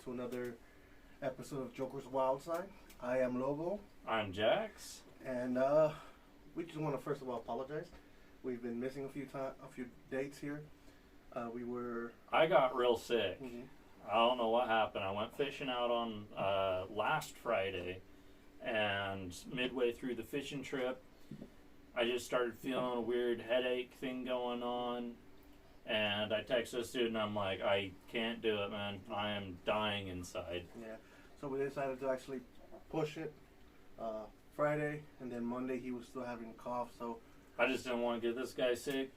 to another episode of Joker's Wild Side. I am Lobo. I'm Jax. And we just want to first of all apologize. We've been missing a few dates here. I got real sick. Mm-hmm. I don't know what happened. I went fishing out on last Friday, and midway through the fishing trip, I just started feeling a weird headache thing going on. And I texted this dude, and I'm like, I can't do it, man. I am dying inside. Yeah. So we decided to actually push it Friday, and then Monday he was still having a cough. So I just didn't want to get this guy sick.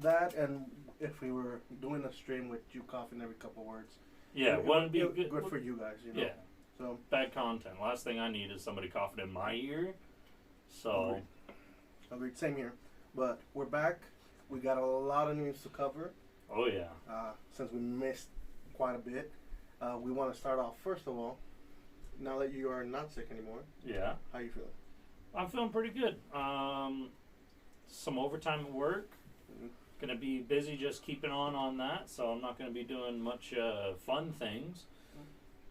that, and if we were doing a stream with you coughing every couple words, Yeah, it wouldn't be would good. good for you guys, you know. Yeah, So bad content. Last thing I need is somebody coughing in my ear. So, agreed. Same here. But we're back. We got a lot of news to cover. oh yeah. Since we missed quite a bit, we want to start off first of all. Now that you are not sick anymore, Yeah. how you feeling? I'm feeling pretty good. Some overtime at work. Mhm. Gonna be busy just keeping on that, so I'm not gonna be doing much fun things.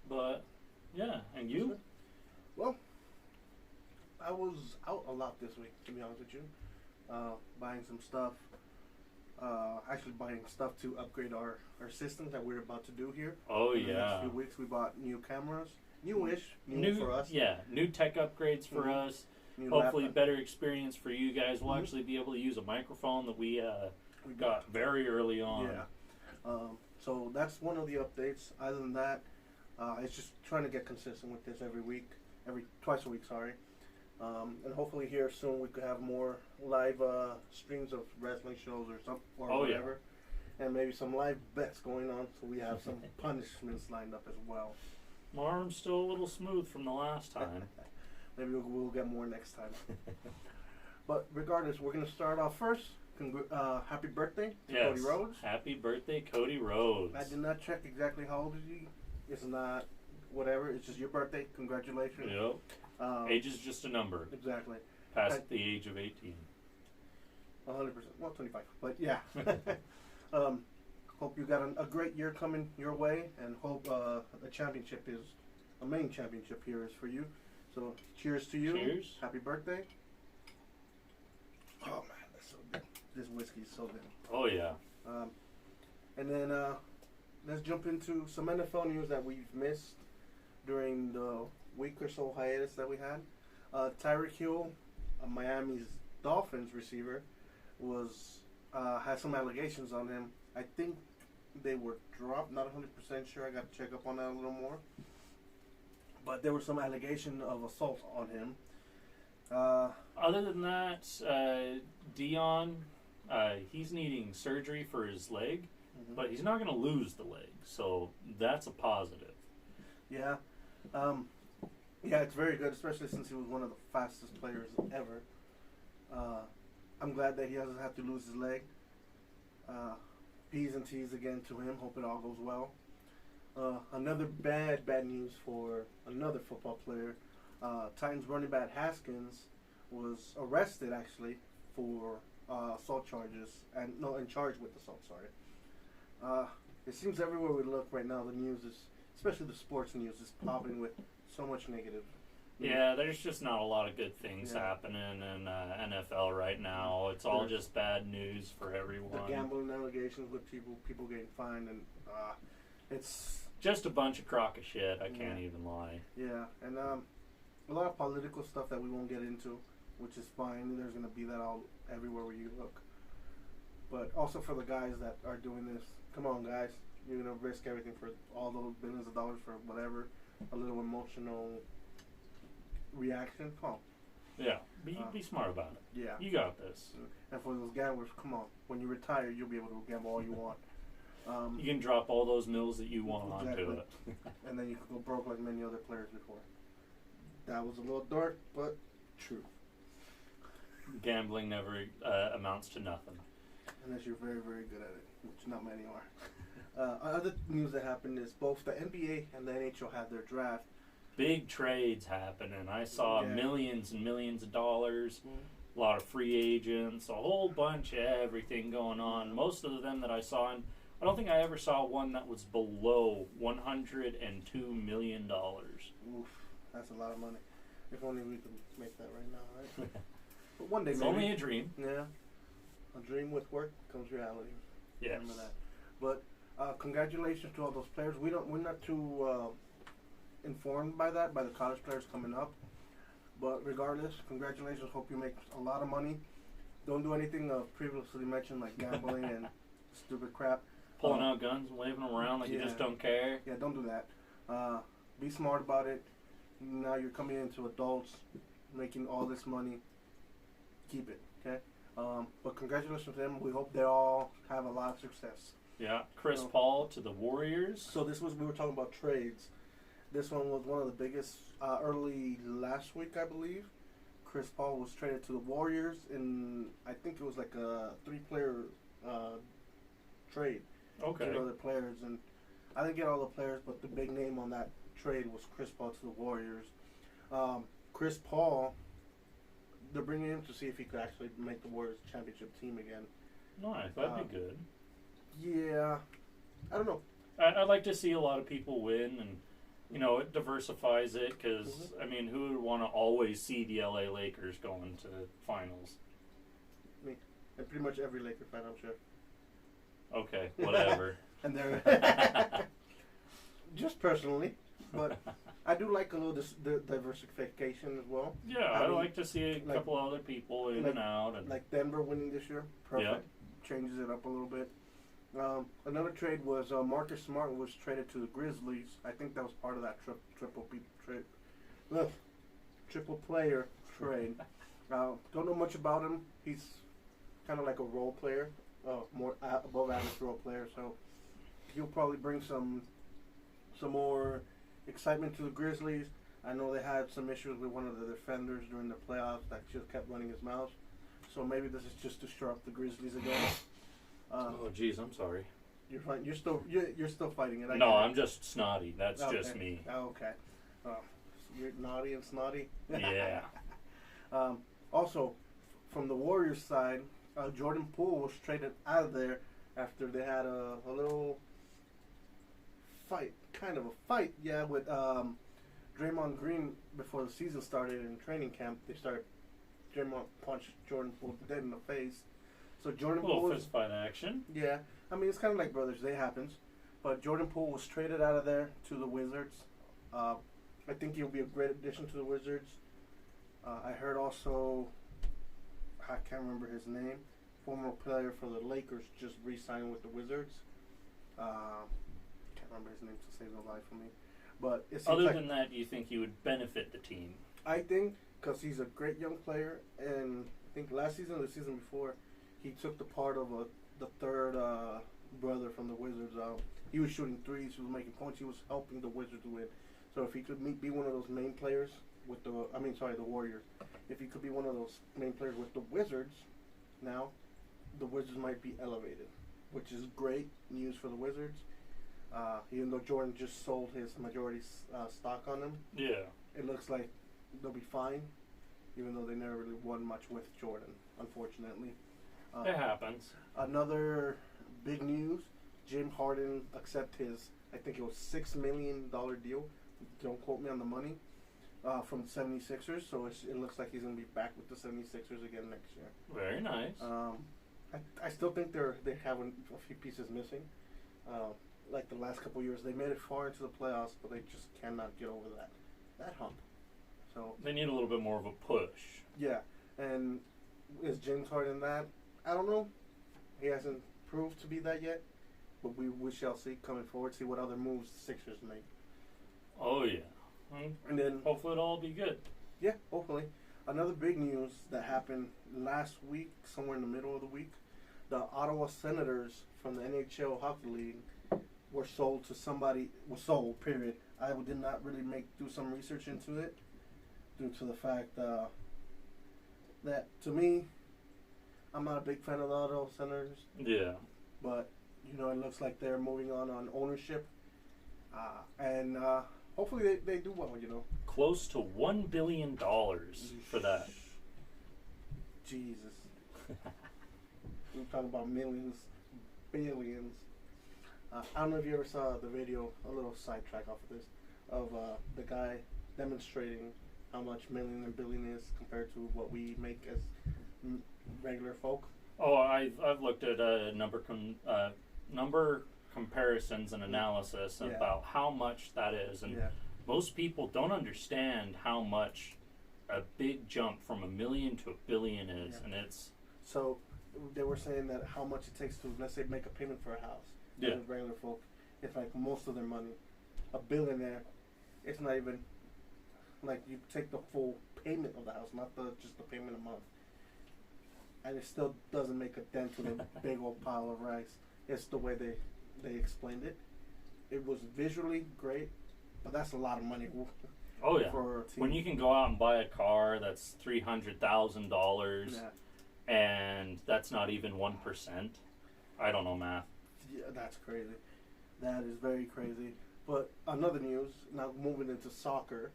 But yeah, and you? Well, I was out a lot this week, to be honest with you. Buying some stuff. Actually buying stuff to upgrade our systems that we're about to do here. Oh In the next yeah. few weeks we bought new cameras. New-ish. New for us. Yeah, new tech upgrades for Mhm. us. New Hopefully, laptop. better experience for you guys. We'll Mhm. actually be able to use a microphone that we got very early on. Yeah. So that's one of the updates. Other than that, it's just trying to get consistent with this twice a week, sorry. And hopefully here soon we could have more live streams of wrestling shows or Oh, yeah. whatever. And maybe some live bets going on so we have some punishments lined up as well. My arm's still a little smooth from the last time. Maybe we'll get more next time. But regardless, we're going to start off first. Happy birthday to Yes. Cody Rhodes. Happy birthday, Cody Rhodes. I did not check exactly how old is he. It's not whatever. It's just your birthday. Congratulations. Yep. Age is just a number. Exactly. Past the age of 18. 100%. Well, 25. But yeah. Hope you got a great year coming your way, and hope a main championship here is for you. So cheers to you. Cheers. Happy birthday. Oh man, that's so good. This whiskey is so good. Oh yeah. And then let's jump into some NFL news that we've missed during the week or so hiatus that we had. Tyreek Hill, Miami's Dolphins receiver, had some allegations on him. I think they were dropped. Not 100% sure. I got to check up on that a little more. But there was some allegation of assault on him. Other than that, Dion, he's needing surgery for his leg, but he's not going to lose the leg, so that's a positive. Yeah. Yeah, it's very good, especially since he was one of the fastest players ever. I'm glad that he doesn't have to lose his leg. P's and T's again to him. Hope it all goes well. Another bad news for another football player. Titans running back Haskins was arrested actually for assault charges, in charge with assault. Sorry. It seems everywhere we look right now, the news is, especially the sports news, is popping with so much negative. Yeah, there's just not a lot of good things Yeah. happening in NFL right now. It's all just bad news for everyone. The gambling allegations with people getting fined, and it's Just a bunch of crock of shit, I can't Yeah. even lie. yeah, and a lot of political stuff that we won't get into, which is fine. There's gonna be that all everywhere where you look. But also for the guys that are doing this, come on, guys, you're gonna risk everything for all those billions of dollars for whatever, a little emotional reaction. Come on, Yeah, be smart about it. yeah. You got this. And for those gamblers, come on. When you retire, you'll be able to gamble all you want. You can drop all those mills that you want onto Exactly. it. And then you could go broke like many other players before. That was a little dark, but true. Gambling never amounts to nothing. Unless you're very, very good at it, which not many are. Other news that happened is both the NBA and the NHL had their draft. Big trades happening. I saw Yeah. millions and millions of dollars. A lot of free agents, a whole bunch of everything going on. Most of them that I saw in I don't think I ever saw one that was below $102 million. Oof, that's a lot of money. If only we could make that right now, right? But one day, It's maybe. only a dream. Yeah, a dream with work comes reality. Yes. Remember that. But congratulations to all those players. We're not too informed by that, by the college players coming up. But regardless, congratulations. Hope you make a lot of money. Don't do anything previously mentioned like gambling and stupid crap. Pulling out guns and waving them around like you just don't care. Yeah, don't do that. Be smart about it. Now you're coming into adults, making all this money. Keep it, okay? But congratulations to them. We hope they all have a lot of success. Yeah, Chris Paul to the Warriors. So we were talking about trades. This one was one of the biggest early last week, I believe. Chris Paul was traded to the Warriors in, I think it was like a 3-player trade. Okay. 2 other players, and I didn't get all the players, but the big name on that trade was Chris Paul to the Warriors. Chris Paul, they're bringing him to see if he could actually make the Warriors championship team again. Nice, that'd be good. Yeah, I don't know. I'd like to see a lot of people win, and it diversifies it because I mean, who would want to always see the LA Lakers going to the finals? Me, and pretty much every Laker fan, I'm sure. Okay, whatever. And they're just personally, but I do like a little diversification as well. Yeah, I mean, like to see a couple other people in and out, and like Denver winning this year. Perfect. Changes it up a little bit. Another trade was Marcus Smart was traded to the Grizzlies. I think that was part of that triple player trade. Don't know much about him. He's kind of like a role player, more above average role player. So he'll probably bring some more excitement to the Grizzlies. I know they had some issues with one of the defenders during the playoffs that just kept running his mouth. So maybe this is just to stir up the Grizzlies again. Oh, geez, I'm sorry. You're fine. You're still fighting it. No, I'm just snotty. That's just me. Oh, okay. You're naughty and snotty. Yeah. Also, from the Warriors side, Jordan Poole was traded out of there after they had a little fight, with Draymond Green before the season started in training camp. Draymond punched Jordan Poole dead in the face. So Jordan Poole, fist fight action. Yeah, I mean it's kind of like brothers. It happens. But Jordan Poole was traded out of there to the Wizards. I think he'll be a great addition to the Wizards. I heard also, I can't remember his name, former player for the Lakers just re-signed with the Wizards. Can't remember his name to save the life for me. But it seems other than that, do you think he would benefit the team? I think because he's a great young player, and I think last season or the season before, he took the part of the third brother from the Wizards. He was shooting threes, he was making points, he was helping the Wizards win. So if he could be one of those main players with the Warriors. If he could be one of those main players with the Wizards, now the Wizards might be elevated, which is great news for the Wizards. Even though Jordan just sold his majority stock on them, it looks like they'll be fine. Even though they never really won much with Jordan, unfortunately. It happens. Another big news: Jim Harden accept his, I think it was $6 million deal. Don't quote me on the money. From 76ers, so it looks like he's going to be back with the 76ers again next year. Very nice. I still think they have a few pieces missing. Like the last couple of years, they made it far into the playoffs, but they just cannot get over that hump. So they need a little bit more of a push. Yeah, and is James Harden that? I don't know. He hasn't proved to be that yet, but we shall see coming forward. See what other moves the Sixers make. Oh yeah. And then hopefully it'll all be good. Yeah, hopefully. Another big news that happened last week, somewhere in the middle of the week, the Ottawa Senators from the NHL Hockey League were sold to somebody. Was sold. Period. I did not really do some research into it, due to the fact that to me, I'm not a big fan of the Ottawa Senators. Yeah. But it looks like they're moving on ownership, and. Hopefully they do well, Close to $1 billion for that. Jesus. We're talking about millions, billions. I don't know if you ever saw the video, a little sidetrack off of this, of the guy demonstrating how much million and billion is compared to what we make as regular folk. Oh, I've looked at number comparisons and analysis about how much that is, and most people don't understand how much a big jump from $1 million to $1 billion is, and it's so. They were saying that how much it takes to, let's say, make a payment for a house. As regular folk, it's like most of their money. A billionaire, it's not even like you take the full payment of the house, not just the payment a month, and it still doesn't make a dent to the big old pile of rice. It's the way they explained it. It was visually great, but that's a lot of money. Oh yeah, for a team. When you can go out and buy a car that's $300,000, and that's not even 1%. I don't know math. Yeah, that's crazy. That is very crazy. But another news, now moving into soccer,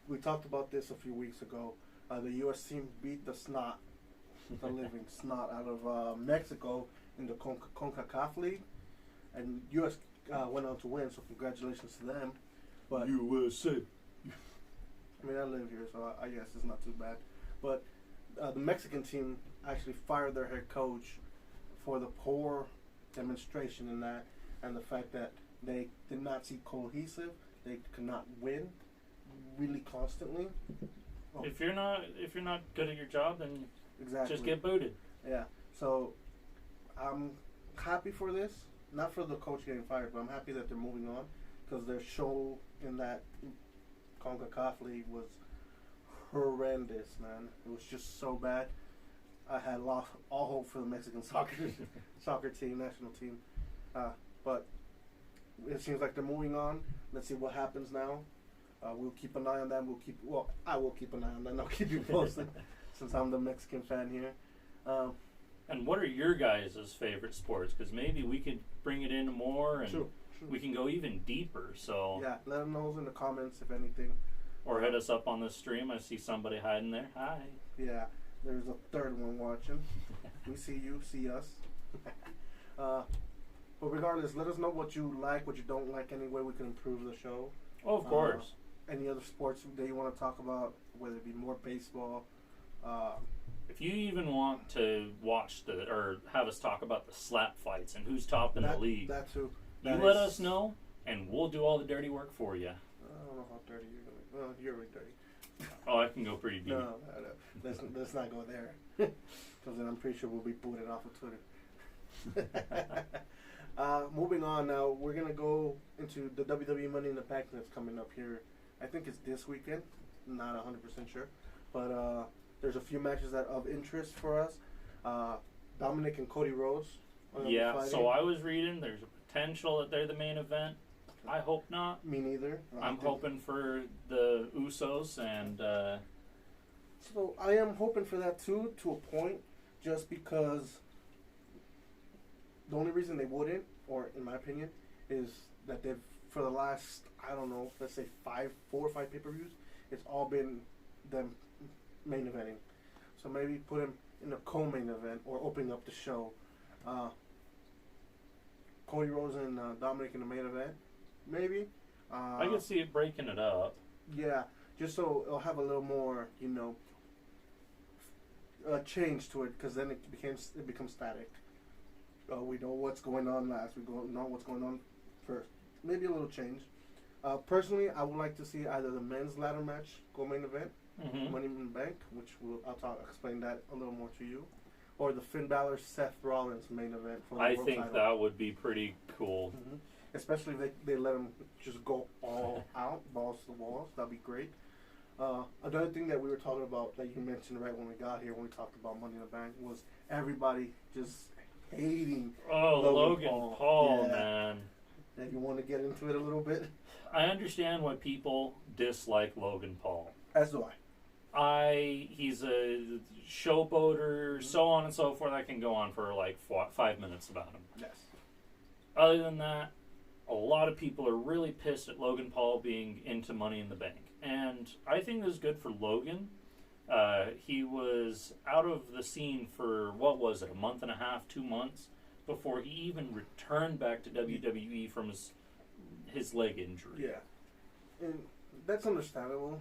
we talked about this a few weeks ago. The U.S. team beat the living snot out of Mexico in the CONCACAF League, and U.S. Went on to win, so congratulations to them. But USA. I mean, I live here, so I guess it's not too bad. But the Mexican team actually fired their head coach for the poor demonstration in that, and the fact that they did not seem cohesive. They could not win really constantly. Oh. If you're not good at your job, then just get booted. Yeah. So I'm happy for this. Not for the coach getting fired, but I'm happy that they're moving on, because their show in that CONCACAF League was horrendous, man. It was just so bad. I had lost all hope for the Mexican soccer team, national team. But it seems like they're moving on. Let's see what happens now. We'll keep an eye on them. I will keep an eye on them. I'll keep you posted since I'm the Mexican fan here. And what are your guys' favorite sports? Because maybe we could bring it in more, and we can go even deeper. So yeah, let them know in the comments if anything. Or hit us up on the stream. I see somebody hiding there. Hi. Yeah, there's a third one watching. We see you, see us. But regardless, let us know what you like, what you don't like, any way we can improve the show. Oh, of course. Any other sports that you want to talk about, whether it be more baseball. If you even want to watch or have us talk about the slap fights and who's top in the league, that too. You let us know, and we'll do all the dirty work for you. I don't know how dirty you're going to be. Well, you're really dirty. Oh, I can go pretty deep. No. Let's not go there. Because then I'm pretty sure we'll be booted off of Twitter. Moving on now, we're going to go into the WWE Money in the Bank that's coming up here. I think it's this weekend. Not 100% sure. But there's a few matches that are of interest for us. Dominic and Cody Rhodes. Yeah, so I was reading there's a potential that they're the main event. I hope not. Me neither. I'm hoping for the Usos, and so I am hoping for that too, to a point, just because the only reason they wouldn't, or in my opinion, is that they've, for the last, I don't know, let's say 4 or 5 pay-per-views, it's all been them main eventing. So maybe put him in a co-main event or opening up the show. Cody Rhodes and Dominic in the main event, maybe. I can see it breaking it up. Yeah, just so it'll have a little more, change to it, because then it becomes static. We know what's going on last. We know what's going on first. Maybe a little change. Personally, I would like to see either the men's ladder match go main event, Money in the Bank, which I'll explain that a little more to you, or the Finn Balor Seth Rollins main event for the world title. That would be pretty cool. Especially if they let them just go all out, balls to the walls. That'd be great. Another thing that we were talking about that you mentioned right when we got here, when we talked about Money in the Bank, was everybody just hating Logan Paul, man. And you want to get into it a little bit? I understand why people dislike Logan Paul. As do I. He's a showboater, so on and so forth. I can go on for like 5 minutes about him. Yes. Other than that, a lot of people are really pissed at Logan Paul being into Money in the Bank. And I think this is good for Logan. He was out of the scene for, what was it, a month and a half, 2 months, before he even returned back to WWE from his leg injury. Yeah, and that's understandable.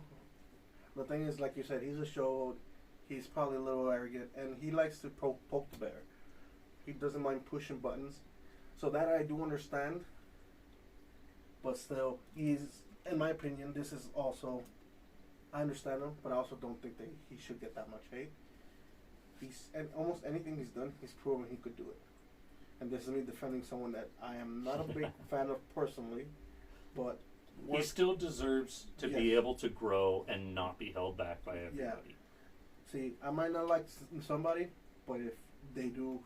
The thing is, like you said, he's a show. He's probably a little arrogant, and he likes to poke the bear. He doesn't mind pushing buttons, so that I do understand. But still, he's, in my opinion, this is also, I understand him, but I also don't think that he should get that much hate. And almost anything he's done, he's proven he could do it. And this is me defending someone that I am not a big fan of personally, but he still deserves to be able to grow and not be held back by everybody. Yeah. See, I might not like somebody, but if they do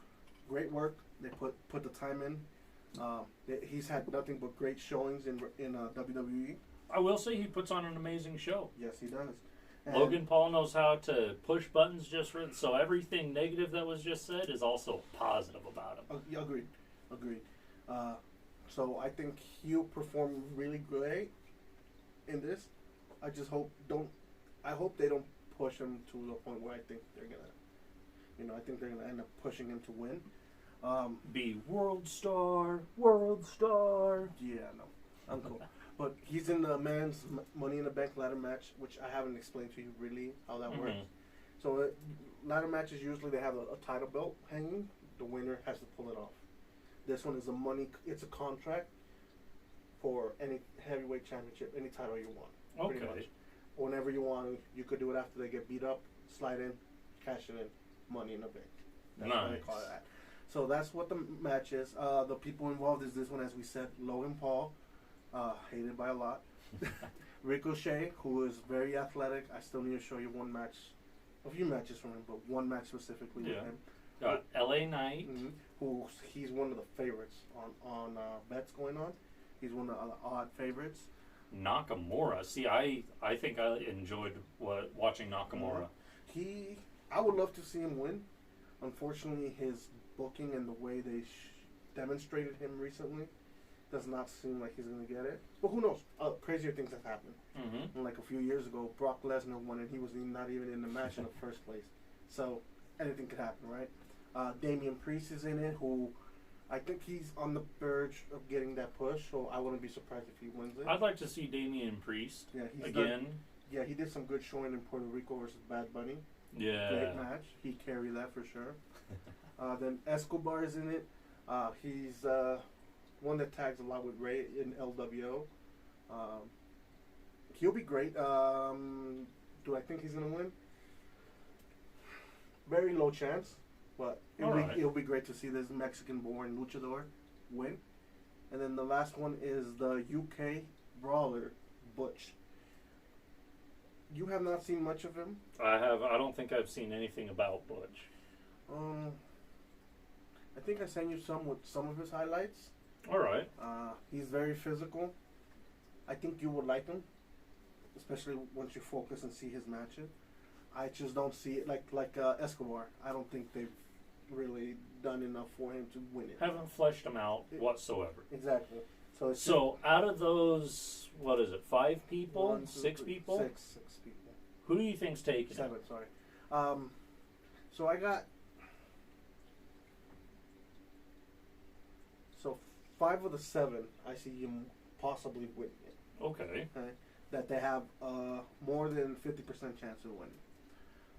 great work, they put the time in. He's had nothing but great showings in WWE. I will say he puts on an amazing show. Yes, he does. And Logan Paul knows how to push buttons just right, so everything negative that was just said is also positive about him. Agreed. So I think he'll perform really great in this. I just hope they don't push him to the point where I think they're gonna, I think they're gonna end up pushing him to win. Be world star. Yeah, no, I'm cool. But he's in the men's Money in the Bank ladder match, which I haven't explained to you really how that works. So ladder matches usually they have a title belt hanging. The winner has to pull it off. This one is it's a contract for any heavyweight championship, any title you want. Okay. Pretty much. Whenever you want, you could do it after they get beat up, slide in, cash it in, Money in the Bank. That's what they call that. So that's what the match is. The people involved is this one, as we said, Logan Paul, hated by a lot. Ricochet, who is very athletic. I still need to show you a few matches from him, but one match specifically with him. LA Knight. He's one of the favorites on bets going on. He's one of the odd favorites. Nakamura. See, I think I enjoyed watching Nakamura. I would love to see him win. Unfortunately, his booking and the way they demonstrated him recently does not seem like he's going to get it. But who knows? Crazier things have happened. And like a few years ago, Brock Lesnar won and he was not even in the match in the first place. So anything could happen, right? Damian Priest is in it, who I think he's on the verge of getting that push, so I wouldn't be surprised if he wins it. I'd like to see Damian Priest again. He did some good showing in Puerto Rico versus Bad Bunny. Yeah. Great match. He carried that for sure. Then Escobar is in it. He's one that tags a lot with Ray in LWO. He'll be great. Do I think he's going to win? Very low chance, but it'll be great to see this Mexican-born luchador win. And then the last one is the UK brawler, Butch. You have not seen much of him? I have. I don't think I've seen anything about Butch. I think I sent you some of his highlights. All right. He's very physical. I think you would like him, especially once you focus and see his matches. I just don't see it like Escobar. I don't think they've really done enough for him to win it. Haven't fleshed him out whatsoever. Exactly. So out of those, what is it? 5 people? 1, 2, 6 3, people? 6 people. Who do you think's taking 7, it? sorry. So I got 5 of the 7. I see him possibly winning it. Okay. That they have more than 50% chance of winning.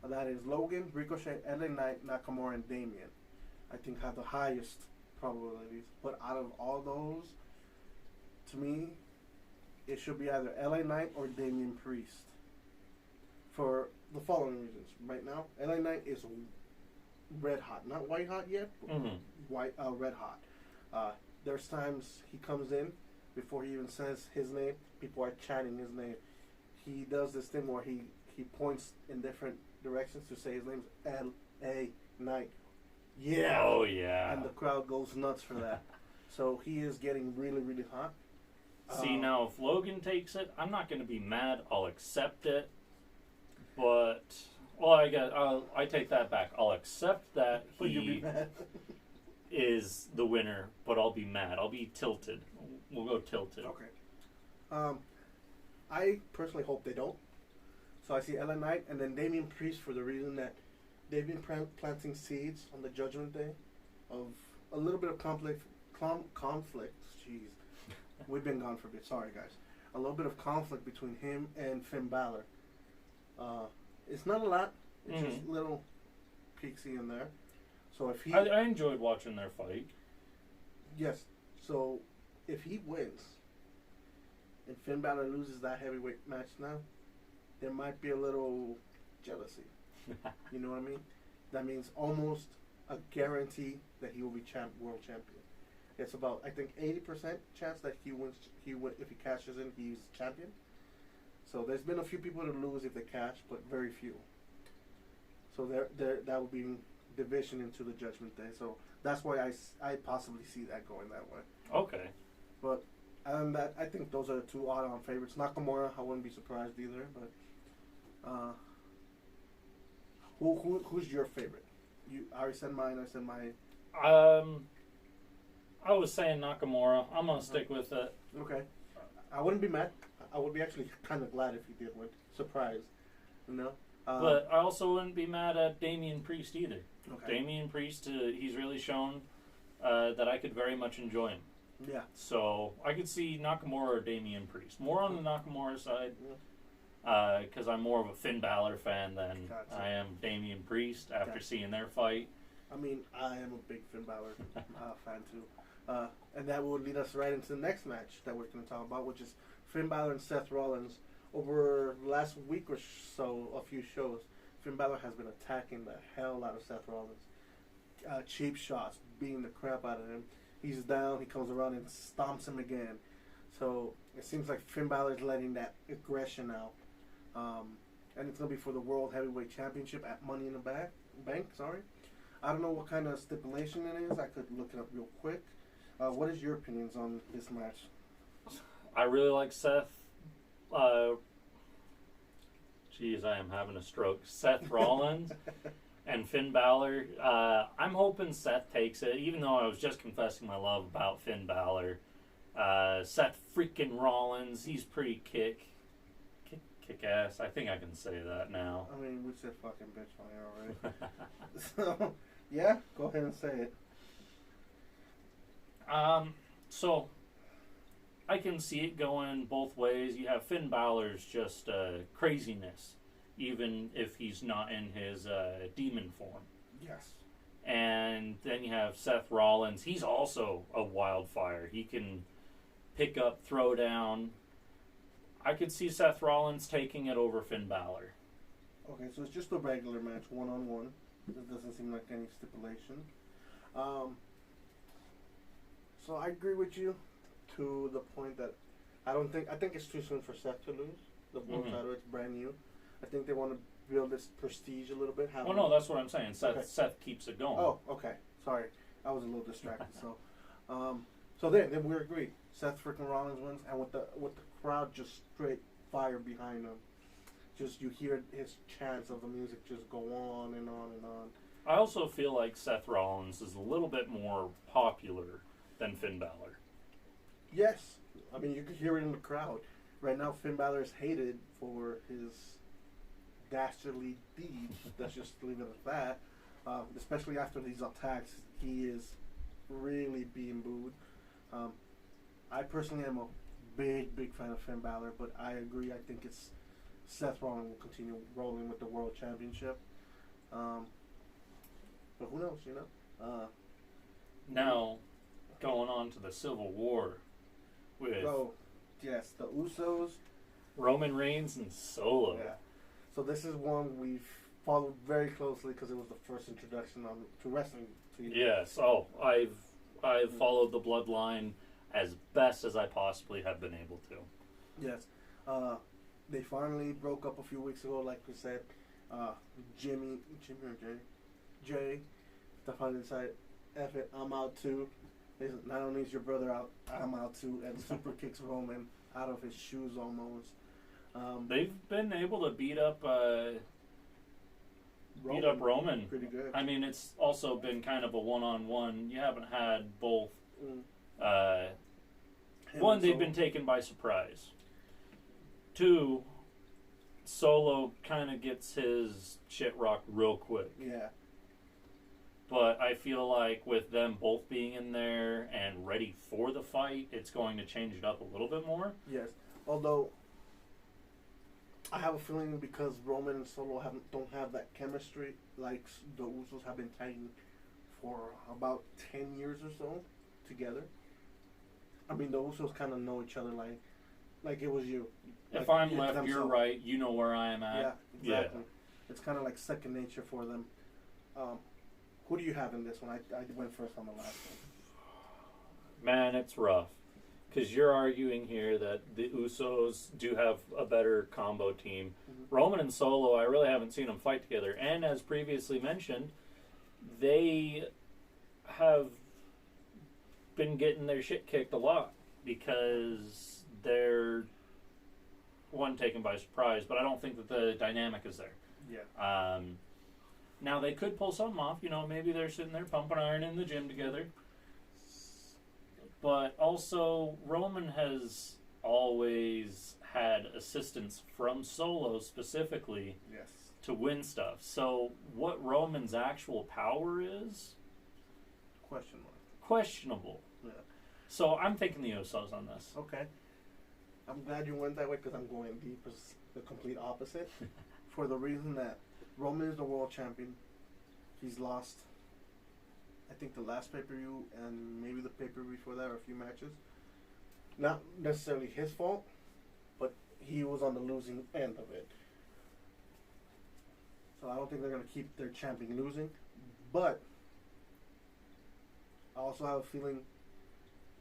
That is Logan, Ricochet, LA Knight, Nakamura, and Damian. I think have the highest probabilities. But out of all those, to me, it should be either LA Knight or Damian Priest. For the following reasons. Right now, LA Knight is red hot. Not white hot yet, but red hot. There's times he comes in, before he even says his name, people are chanting his name. He does this thing where he points in different directions to say his name's L.A. Knight. Yeah. Oh, yeah. And the crowd goes nuts for that. So he is getting really, really hot. See, now, if Logan takes it, I'm not going to be mad. I'll accept it. But, I take that back. I'll accept that he is the winner, but I'll be mad. I'll be tilted. We'll go tilted. Okay. I personally hope they don't. So I see LA Knight and then Damian Priest for the reason that they've been planting seeds on the Judgment Day of a little bit of conflict. Jeez, we've been gone for a bit. Sorry, guys. A little bit of conflict between him and Finn Balor. It's not a lot. It's just little peaks here and there. So if he, I enjoyed watching their fight. yes. So if he wins and Finn Balor loses that heavyweight match now, there might be a little jealousy. You know what I mean? That means almost a guarantee that he will be world champion. It's about, I think, 80% chance that he wins. If he cashes in, he's champion. So there's been a few people that lose if they cash, but very few. So that would be division into the Judgment Day. So that's why I possibly see that going that way. Okay. But other than that, I think those are the two odd-on favorites. Nakamura, I wouldn't be surprised either. But who's your favorite? I already said mine. I said mine. I was saying Nakamura. I'm gonna stick with it. Okay. I wouldn't be mad. I would be actually kind of glad if he did win. Surprised, you know. But I also wouldn't be mad at Damian Priest either. Okay. Damian Priest, he's really shown that I could very much enjoy him. Yeah. So I could see Nakamura or Damian Priest. More on the Nakamura side, because I'm more of a Finn Balor fan than I am Damian Priest after seeing their fight. I mean, I am a big Finn Balor fan too. And that will lead us right into the next match that we're going to talk about, which is Finn Balor and Seth Rollins. Over the last week or so, a few shows, Finn Balor has been attacking the hell out of Seth Rollins. Cheap shots, beating the crap out of him. He's down, he comes around and stomps him again. So it seems like Finn Balor is letting that aggression out. And it's going to be for the World Heavyweight Championship at Money in the Bank. I don't know what kind of stipulation it is. I could look it up real quick. What is your opinions on this match? I really like Seth. Geez, I am having a stroke. Seth Rollins and Finn Balor. I'm hoping Seth takes it, even though I was just confessing my love about Finn Balor. Seth freaking Rollins, he's pretty kick ass. I think I can say that now. I mean, we said fucking bitch on here already. So, yeah, go ahead and say it. So I can see it going both ways. You have Finn Balor's just craziness, even if he's not in his demon form. Yes. And then you have Seth Rollins. He's also a wildfire. He can pick up, throw down. I could see Seth Rollins taking it over Finn Balor. Okay, so it's just a regular match, one-on-one. It doesn't seem like any stipulation. So I agree with you to the point that I think it's too soon for Seth to lose the world title. It's brand new. I think they want to build this prestige a little bit. Well, no, that's what I'm saying. Seth keeps it going. Oh, okay. Sorry, I was a little distracted. So then we agree. Seth freaking Rollins wins, and with the crowd just straight fire behind him, just you hear his chants of the music just go on and on and on. I also feel like Seth Rollins is a little bit more popular than Finn Balor. Yes, I mean you could hear it in the crowd. Right now, Finn Balor is hated for his dastardly deeds. Let's just leave it at that. Especially after these attacks, he is really being booed. I personally am a big fan of Finn Balor, but I agree. I think it's Seth Rollins will continue rolling with the World Championship. But who knows, you know? Now, going on to the Civil War with yes, the Usos, Roman Reigns, and Solo. Yeah. So this is one we've followed very closely because it was the first introduction to wrestling. Yes. Oh, I've followed the bloodline as best as I possibly have been able to. Yes. They finally broke up a few weeks ago, like we said. Jimmy or Jay, to finally decide, F it, I'm out too. Not only is your brother out, I'm out too, and super kicks Roman out of his shoes almost. They've been able to beat up Roman pretty good. I mean, it's also been kind of a one-on-one. You haven't had both. One, they've been taken by surprise. Two, Solo kind of gets his shit rocked real quick. Yeah. But I feel like with them both being in there and ready for the fight, it's going to change it up a little bit more. Yes. Although I have a feeling because Roman and Solo don't have that chemistry like the Usos have been tagging for about 10 years or so together. I mean, the Usos kind of know each other like it was you. If Like, I'm left, you're right. You know where I am at. Yeah, exactly. Yeah. It's kind of like second nature for them. Who do you have in this one? I went first on the last one. Man, it's rough. Because you're arguing here that the Usos do have a better combo team. Mm-hmm. Roman and Solo, I really haven't seen them fight together. And as previously mentioned, they have been getting their shit kicked a lot because they're, one, taken by surprise, but I don't think that the dynamic is there. Yeah. Now, they could pull something off. You know, maybe they're sitting there pumping iron in the gym together. But also, Roman has always had assistance from Solo specifically to win stuff. So, what Roman's actual power is? Questionable. Yeah. So, I'm thinking the Usos on this. Okay. I'm glad you went that way because I'm going deep as the complete opposite. For the reason that Roman is the world champion. He's lost, I think, the last pay-per-view and maybe the pay-per-view before that, or a few matches. Not necessarily his fault, but he was on the losing end of it. So I don't think they're going to keep their champion losing. But I also have a feeling,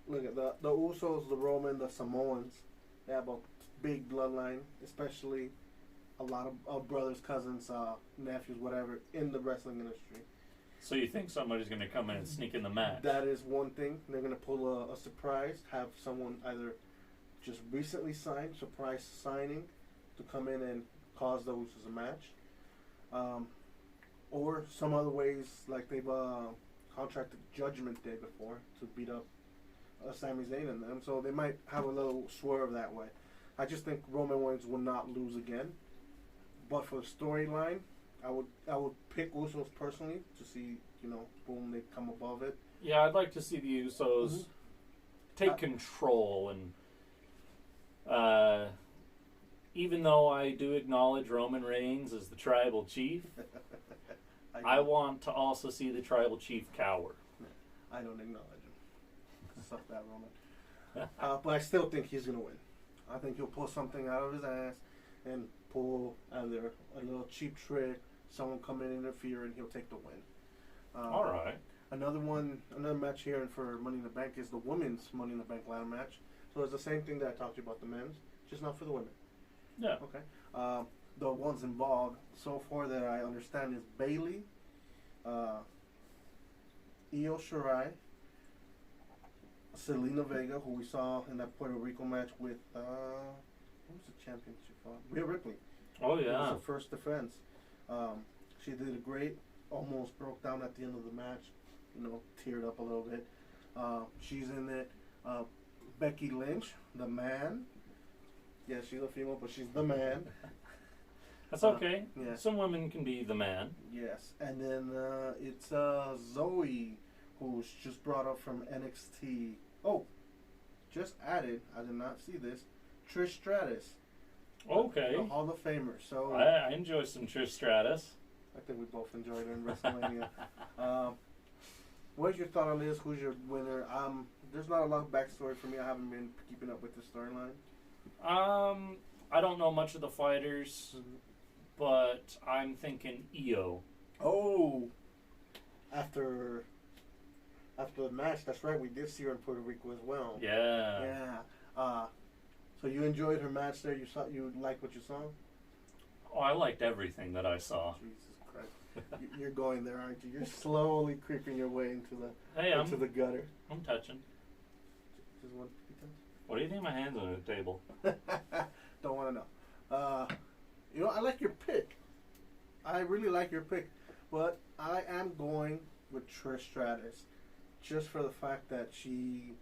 look at the Usos, the Roman, the Samoans, they have a big bloodline, especially a lot of brothers, cousins, nephews, whatever, in the wrestling industry. So you think somebody's going to come in and sneak in the match? That is one thing. They're going to pull a surprise, have someone either just recently signed, surprise signing, to come in and cause the Usos a match. Or some other ways, like they've contracted Judgment Day before to beat up Sami Zayn and them. So they might have a little swerve that way. I just think Roman Reigns will not lose again. But for the storyline, I would pick Usos personally to see, boom, they come above it. Yeah, I'd like to see the Usos take control. And even though I do acknowledge Roman Reigns as the tribal chief, I want to also see the tribal chief cower. I don't acknowledge him. Suck that, Roman. But I still think he's going to win. I think he'll pull something out of his ass and pull either a little cheap trick, someone come in and interfere, and he'll take the win. All right. Another match here for Money in the Bank is the women's Money in the Bank ladder match. So it's the same thing that I talked to you about the men's, just not for the women. Yeah. Okay. The ones involved so far that I understand is Bayley, Io Shirai, Selena Vega, who we saw in that Puerto Rico match with what was the championship for? Rhea Ripley. Oh yeah. It was her first defense. She did it great. Almost broke down at the end of the match. Teared up a little bit. She's in it. Becky Lynch, the man. Yeah, she's a female, but she's the man. That's okay. Yeah. Some women can be the man. Yes. And then it's Zoe, who's just brought up from NXT. Oh, just added, I did not see this, Trish Stratus. Okay. The Hall of Famer. So I enjoy some Trish Stratus. I think we both enjoyed her in WrestleMania. What's your thought on this? Who's your winner? There's not a lot of backstory for me. I haven't been keeping up with the storyline. I don't know much of the fighters, but I'm thinking Io. Oh, after the match, that's right. We did see her in Puerto Rico as well. Yeah. Yeah. So you enjoyed her match there. You liked what you saw. Oh, I liked everything that I saw. Jesus Christ, you're going there, aren't you? You're slowly creeping your way into the gutter. I'm touching. Just one. What do you think? My hands on the table. Don't want to know. I like your pick. I really like your pick, but I am going with Trish Stratus, just for the fact that she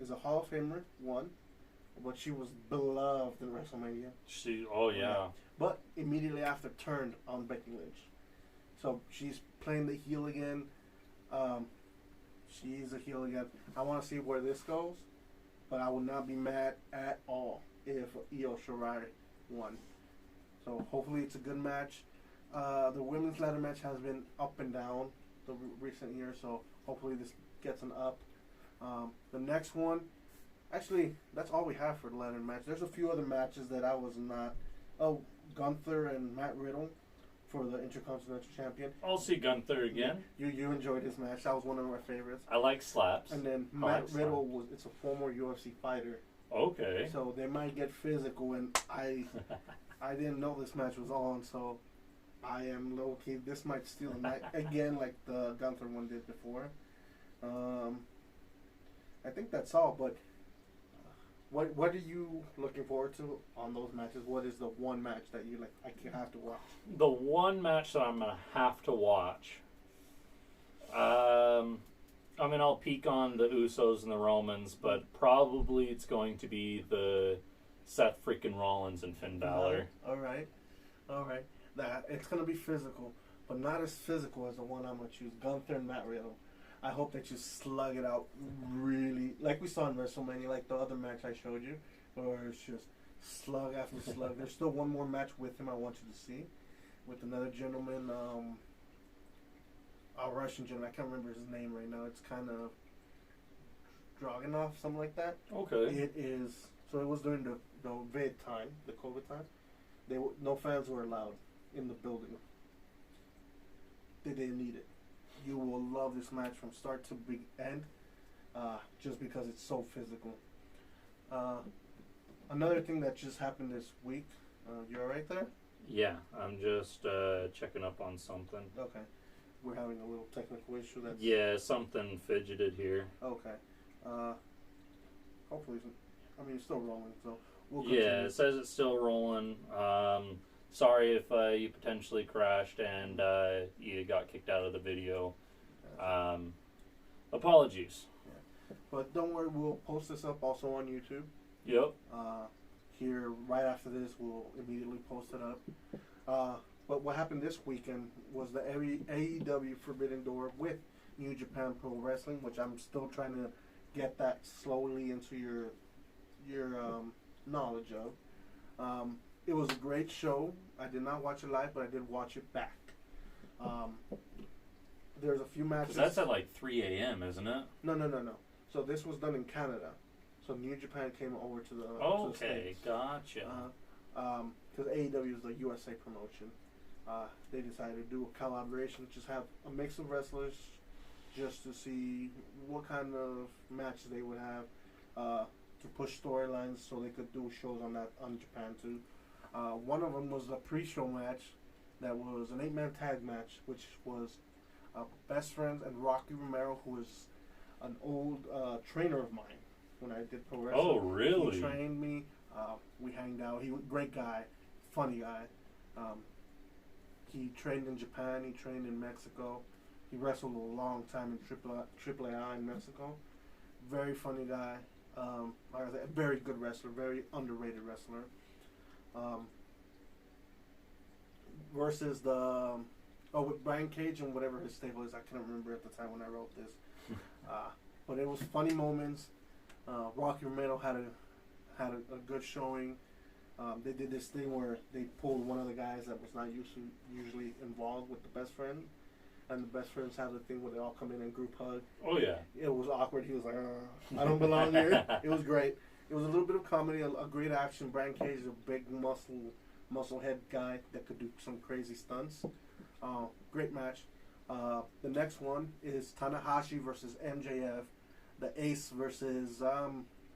is a Hall of Famer, one, but she was beloved in WrestleMania. Oh yeah. But immediately after turned on Becky Lynch, so she's playing the heel again. Um, she's a heel again. I want to see where this goes, but I would not be mad at all if Io Shirai won. So hopefully it's a good match. The women's ladder match has been up and down the recent years, so hopefully this gets an up. The next one, actually, that's all we have for the ladder match. There's a few other matches that I was not. Oh, Gunther and Matt Riddle for the Intercontinental Champion. I'll see Gunther again. You enjoyed his match. That was one of my favorites. I like slaps. And then Matt Riddle it's a former UFC fighter. Okay. So they might get physical, and I didn't know this match was on, so I am low key. This might steal the night again, like the Gunther one did before. I think that's all. But what are you looking forward to on those matches? What is the one match that you like? I can have to watch. The one match that I'm gonna have to watch. I mean, I'll peek on the Usos and the Romans, but probably it's going to be the Seth freaking Rollins and Finn Balor. All right. That it's gonna be physical, but not as physical as the one I'm gonna choose. Gunther and Matt Riddle. I hope that you slug it out really, like we saw in WrestleMania, like the other match I showed you, where it's just slug after slug. There's still one more match with him I want you to see, with another gentleman, a Russian gentleman. I can't remember his name right now. It's kind of Dragunov, something like that. Okay. It is. So it was during the vid time, the COVID time. No fans were allowed in the building. They didn't need it. You will love this match from start to big end, just because it's so physical. Another thing that just happened this week. You all right there? Yeah, I'm just checking up on something. Okay. We're having a little technical issue. Something fidgeted here. Okay. Hopefully, it's still rolling, so we'll continue. Yeah, it says it's still rolling. Sorry if you potentially crashed and you got kicked out of the video. Apologies. Yeah. But don't worry, we'll post this up also on YouTube. Yep. Here, right after this, we'll immediately post it up. But what happened this weekend was the AEW Forbidden Door with New Japan Pro Wrestling, which I'm still trying to get that slowly into your knowledge of. It was a great show. I did not watch it live, but I did watch it back. There's a few matches. 'Cause that's at like 3 a.m., isn't it? No. So this was done in Canada. So New Japan came over to the okay, to the States. Gotcha. Because AEW is the USA promotion. They decided to do a collaboration, just have a mix of wrestlers, just to see what kind of matches they would have to push storylines, so they could do shows on Japan too. One of them was a pre-show match that was an 8-man tag match, which was Best Friends and Rocky Romero, who is an old trainer of mine when I did pro wrestling. Oh, really? He trained me. We hanged out. He was a great guy, funny guy. He trained in Japan. He trained in Mexico. He wrestled a long time in AAA in Mexico. Very funny guy. Like I said, a very good wrestler. Very underrated wrestler. Versus with Brian Cage and whatever his stable is. I can't remember at the time when I wrote this. But it was funny moments. Rocky Romero had a good showing. They did this thing where they pulled one of the guys that was not usually involved with the Best Friend, and the Best Friends have the thing where they all come in and group hug. Oh yeah. It was awkward. He was like, "I don't belong here." It was great. It was a little bit of comedy, a great action. Brian Cage is a big muscle head guy that could do some crazy stunts. Great match. The next one is Tanahashi versus MJF. The Ace versus I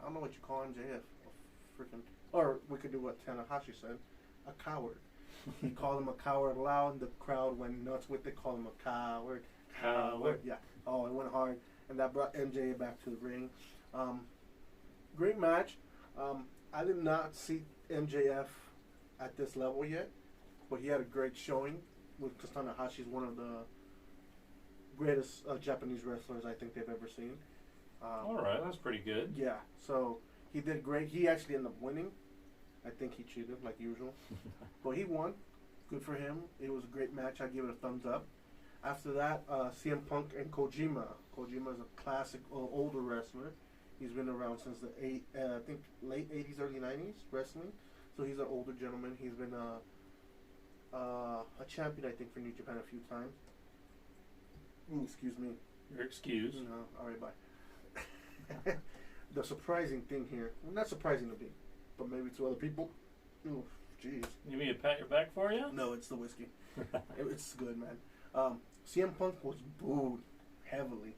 don't know what you call MJF. Or we could do what Tanahashi said, a coward. He called him a coward loud, and the crowd went nuts with it. Called him a coward. Yeah. Oh, it went hard, and that brought MJF back to the ring. Great match. I did not see MJF at this level yet, but he had a great showing. Because Tanahashi is one of the greatest Japanese wrestlers I think they've ever seen. All right, that's pretty good. Yeah, so he did great. He actually ended up winning. I think he cheated like usual, but he won. Good for him. It was a great match. I give it a thumbs up. After that, CM Punk and Kojima. Kojima is a classic older wrestler. He's been around since the I think late 80s, early 90s wrestling. So he's an older gentleman. He's been a champion, I think, for New Japan a few times. Excuse me. You're excused. No, all right, bye. The surprising thing here, well, not surprising to me, but maybe to other people. Ooh, jeez. You mean to pat your back for you? No, it's the whiskey. It's good, man. CM Punk was booed heavily.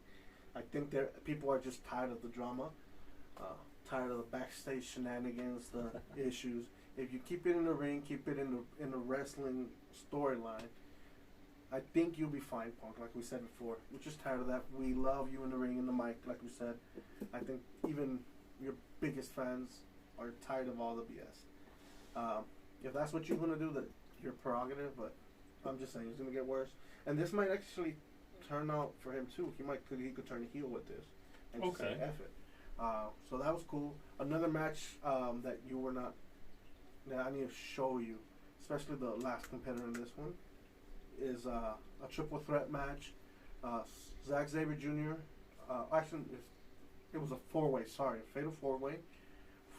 I think people are just tired of the drama, tired of the backstage shenanigans, the issues. If you keep it in the ring, keep it in the wrestling storyline, I think you'll be fine, Punk. Like we said before, we're just tired of that. We love you in the ring, in the mic, like we said. I think even your biggest fans are tired of all the BS. If that's what you're gonna do, that your prerogative. But I'm just saying it's gonna get worse. And this might actually turn out for him too. He could turn heel with this and just say F it. So that was cool. Another match that you were not, that I need to show you, especially the last competitor in this one, is a triple threat match. Zack Sabre Jr. Actually, it was a four-way. Sorry, a fatal four-way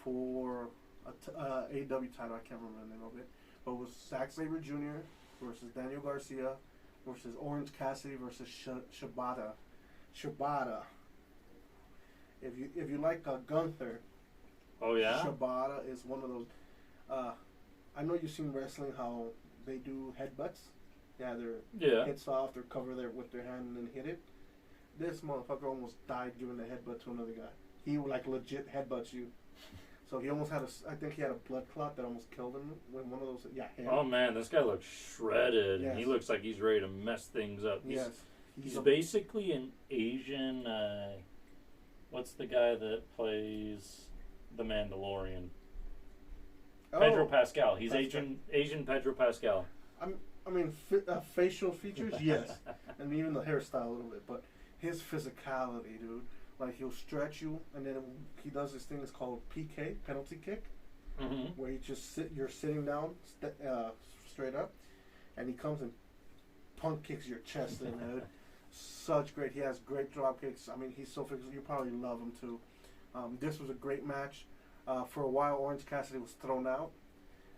for AEW title. I can't remember the name of it, but it was Zack Sabre Jr. versus Daniel Garcia versus Orange Cassidy versus Shibata. If you like Gunther, oh yeah, Shibata is one of those. I know you've seen wrestling how they do headbutts. Yeah, their hit soft or cover with their hand and then hit it. This motherfucker almost died giving a headbutt to another guy. He like legit headbutts you. So he almost had I think he had a blood clot that almost killed him when one of those. Yeah. Him. Oh man, this guy looks shredded. Yes. He looks like he's ready to mess things up. He's basically an Asian. What's the guy that plays the Mandalorian? Pedro Pascal. He's Asian Pedro Pascal. I mean, facial features, yes, and even the hairstyle a little bit, but his physicality, dude. Like he'll stretch you, and then he does this thing that's called PK, penalty kick, where he just you're sitting down, straight up, and he comes and Punk kicks your chest in, dude. Such great. He has great drop kicks. I mean, he's so physical. You probably love him too. This was a great match. For a while, Orange Cassidy was thrown out.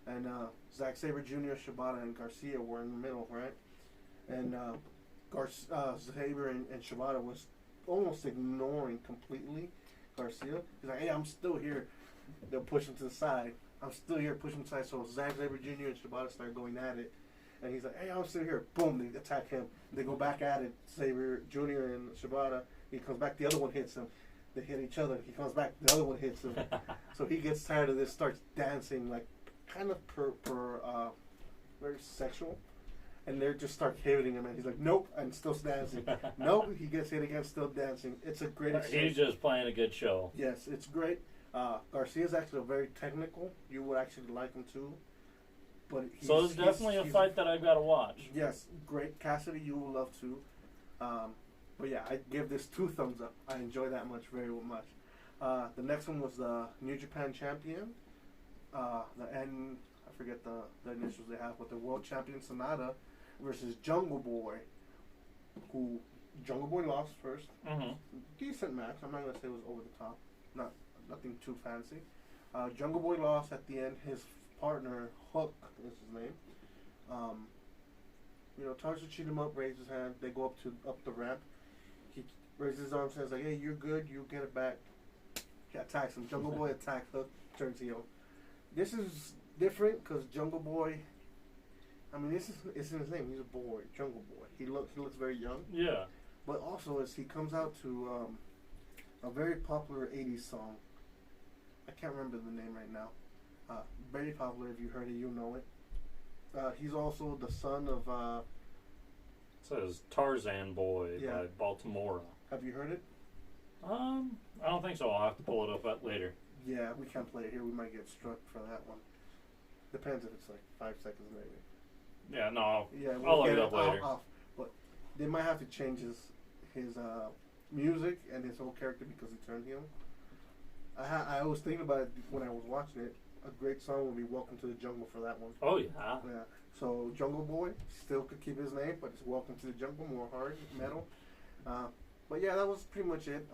And Zack Sabre Jr., Shibata, and Garcia were in the middle, right? And Sabre and Shibata was almost ignoring completely Garcia. He's like, hey, I'm still here. They'll push him to the side. I'm still here, push him to the side. So Zack Sabre Jr. and Shibata start going at it. And he's like, hey, I'm still here. Boom, they attack him. They go back at it. Sabre Jr. and Shibata. He comes back. The other one hits him. They hit each other. He comes back. The other one hits him. So he gets tired of this, starts dancing like kind of very sexual, and they just start hitting him, and he's like, nope, and still dancing. Nope, he gets hit again, still dancing. It's a great experience. He's just playing a good show. Yes, it's great. Garcia's actually very technical. You would actually like him too. But so it's definitely a fight that I've got to watch. Yes, great. Cassidy, you will love too. But yeah, I give this 2 thumbs up. I enjoy that much, very much. The next one was the New Japan champion. I forget the initials they have, but the world champion Sonata versus Jungle Boy, who Jungle Boy lost first. Decent match. I'm not gonna say it was over the top. Nothing too fancy. Jungle Boy lost at the end. His partner Hook is his name. Tries to cheat him up, raises his hand. They go up the ramp. He raises his arm, says like, "Hey, you're good. You get it back." He attacks him. Jungle Boy attacks Hook, turns heel. This is different because Jungle Boy. I mean, it's in his name. He's a boy, Jungle Boy. He looks very young. Yeah. But also, as he comes out to a very popular '80s song. I can't remember the name right now. Very popular. If you heard it, you know it. He's also the son of. It says Tarzan Boy by Baltimore. Have you heard it? I don't think so. I'll have to pull it up later. Yeah, we can't play it here. We might get struck for that one. Depends if it's like 5 seconds maybe. Yeah, no. I'll look it up later. But they might have to change his music and his whole character because he turned heel. I was thinking about it when I was watching it. a great song would be Welcome to the Jungle for that one. Oh, yeah. Yeah. So Jungle Boy still could keep his name, but it's Welcome to the Jungle, more hard metal. But yeah, that was pretty much it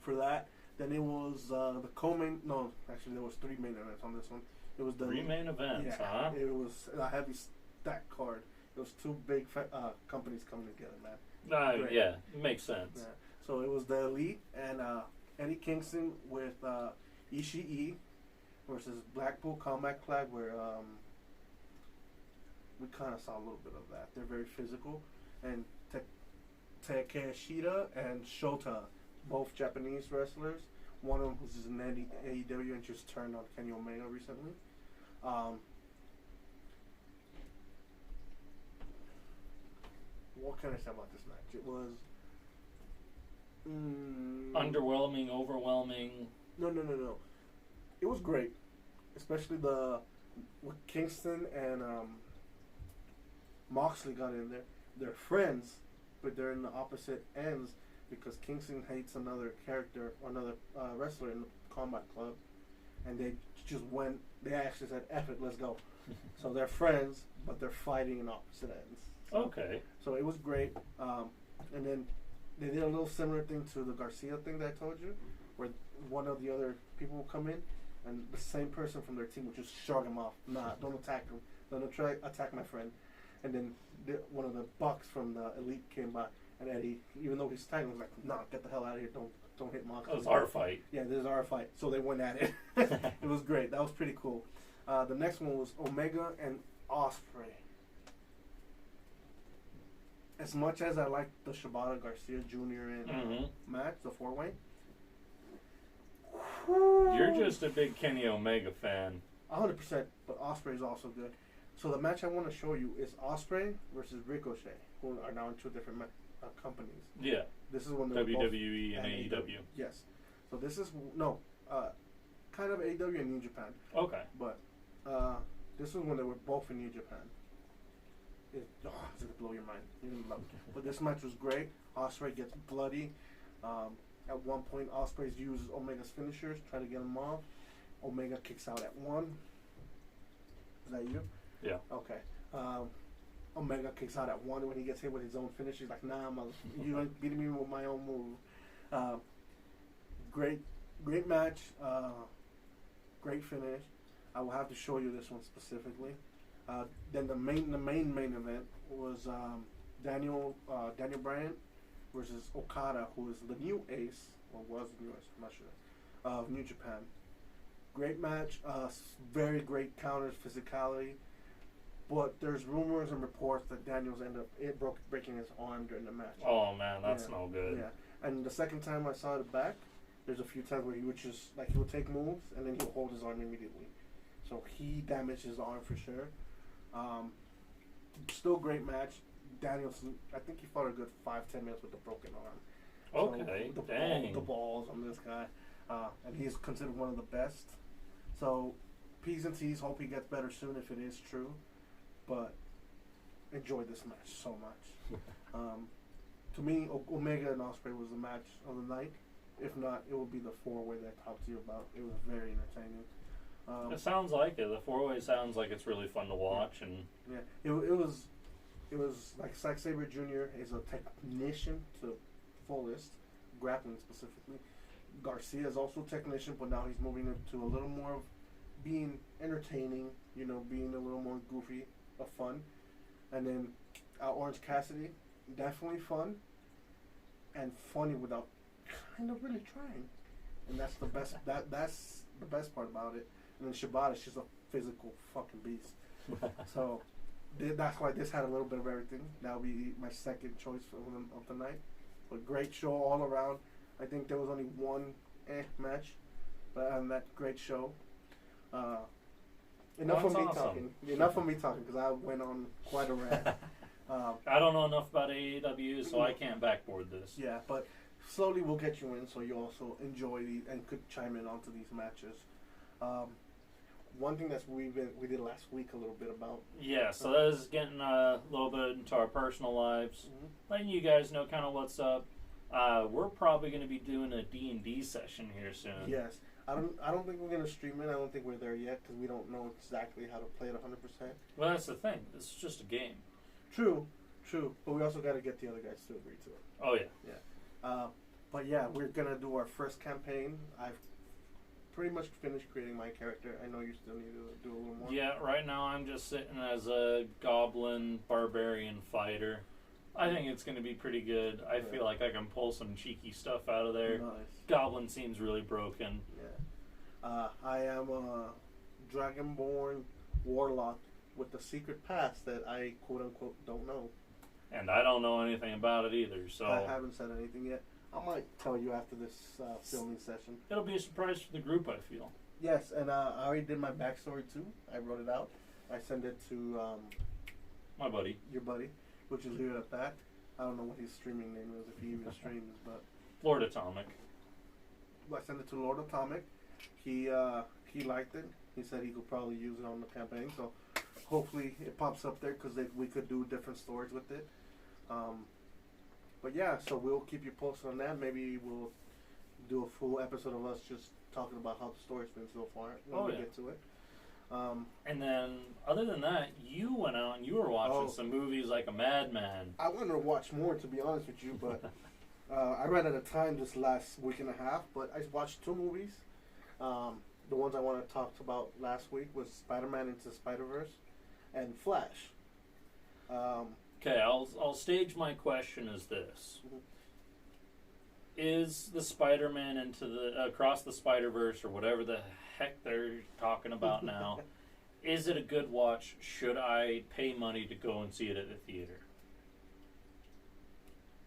for that. Then it was the co-main. No, actually, there was 3 main events on this one. It was the 3 main events, yeah, huh? It was a heavy stack card. It was 2 big companies coming together, man. Yeah, it makes sense. Yeah. So it was the Elite and Eddie Kingston with Ishii versus Blackpool Combat Club, where we kind of saw a little bit of that. They're very physical, and Takeshita and Shota, both Japanese wrestlers. One of them was in AEW and just turned on Kenny Omega recently. What can I say about this match? It was underwhelming, overwhelming. No. It was great, especially with Kingston and Moxley got in there. They're friends, but they're in the opposite ends because Kingston hates another character or another wrestler in the Combat Club, and they just went. They actually said, "F it, let's go." So they're friends, but they're fighting in opposite ends. So, Okay. So it was great, and then they did a little similar thing to the Garcia thing that I told you, where one of the other people will come in, and the same person from their team will just shrug him off. Nah, don't attack him. Don't try attack my friend. And then one of the Bucks from the Elite came by, and Eddie, even though he's tiny, was like, "Nah, get the hell out of here! Don't hit Mox." That was our fight. Yeah, this is our fight. So they went at it. It was great. That was pretty cool. The next one was Omega and Ospreay. As much as I like the Shibata Garcia Jr. and match, the 4-way. You're just a big Kenny Omega fan. 100%, but Ospreay is also good. So the match I want to show you is Ospreay versus Ricochet, who are now in 2 different companies. Yeah. This is when WWE and AEW. Yes. So this is kind of AEW and New Japan. Okay. But this was when they were both in New Japan. It's gonna blow your mind. You're gonna love it. But this match was great. Ospreay gets bloody. At one point, Ospreay uses Omega's finishers, try to get him off. Omega kicks out at 1. Is that you? Yeah. Okay. Omega kicks out at 1 when he gets hit with his own finish. He's like, "Nah, you ain't beating me with my own move." Great match. Great finish. I will have to show you this one specifically. Then the main event was Daniel Bryan versus Okada, who is the new ace, or was the new ace, I'm not sure, of New Japan. Great match, very great counters, physicality, but there's rumors and reports that Daniels ended up breaking his arm during the match. Oh man, that's no good. Yeah, and the second time I saw it back, there's a few times where he would just, he would take moves and then he would hold his arm immediately. So he damaged his arm for sure. Still great match. Danielson, I think he fought a good 5-10 minutes with the broken arm. Okay, So dang. the balls on this guy. And he's considered one of the best. So P's and T's, hope he gets better soon if it is true. But enjoyed this match so much. To me, Omega and Ospreay was the match of the night. If not, it would be the 4-way that I talked to you about. It was very entertaining. It sounds like it. The 4-way sounds like it's really fun to watch, and it was like Zack Sabre Jr. is a technician to the fullest, grappling specifically. Garcia is also a technician, but now he's moving into a little more of being entertaining, being a little more goofy, fun. And then Orange Cassidy, definitely fun, and funny without kind of really trying. And that's the best. That's the best part about it. And then Shibata's just a physical fucking beast. So that's why this had a little bit of everything. That would be my second choice of the night. But great show all around. I think there was only one match, but on that great show. Enough of me talking. Enough of me talking because I went on quite a rant. I don't know enough about AEW, so I can't backboard this. Yeah, but slowly we'll get you in so you also enjoy and could chime in onto these matches. One thing that we did last week a little bit about. Yeah, so that is getting a little bit into our personal lives, letting you guys know kind of what's up. We're probably going to be doing a D&D session here soon. Yes, I don't think we're gonna stream it. I don't think we're there yet because we don't know exactly how to play it 100%. Well, that's the thing. It's just a game. True, but we also got to get the other guys to agree to it. Oh yeah. But yeah, we're gonna do our first campaign. I've pretty much finished creating my character. I know you still need to do a little more. Yeah, right now I'm just sitting as a goblin barbarian fighter. I think it's going to be pretty good. I feel like I can pull some cheeky stuff out of there. Nice. Goblin seems really broken. Yeah. I am a dragonborn warlock with a secret past that I quote unquote don't know. And I don't know anything about it either, so I haven't said anything yet. I might tell you after this filming session. It'll be a surprise for the group, I feel. Yes, and I already did my backstory too. I wrote it out. I sent it to my buddy. Your buddy, which is leave it at that. I don't know what his streaming name is, if he even streams, but Lord Atomic. I sent it to Lord Atomic. He liked it. He said he could probably use it on the campaign, so hopefully it pops up there because we could do different stories with it. But yeah, so we'll keep you posted on that. Maybe we'll do a full episode of us just talking about how the story's been so far when we get to it. And then, other than that, you went out and you were watching some movies like a madman. I wanted to watch more, to be honest with you, but I ran out of time this last week and a half. But I watched 2 movies. The ones I want to talk about last week was Spider-Man Into Spider-Verse and Flash. Okay, I'll stage my question as this. Mm-hmm. Is the Spider-Man into the Across the Spider-Verse, or whatever the heck they're talking about now, is it a good watch? Should I pay money to go and see it at the theater?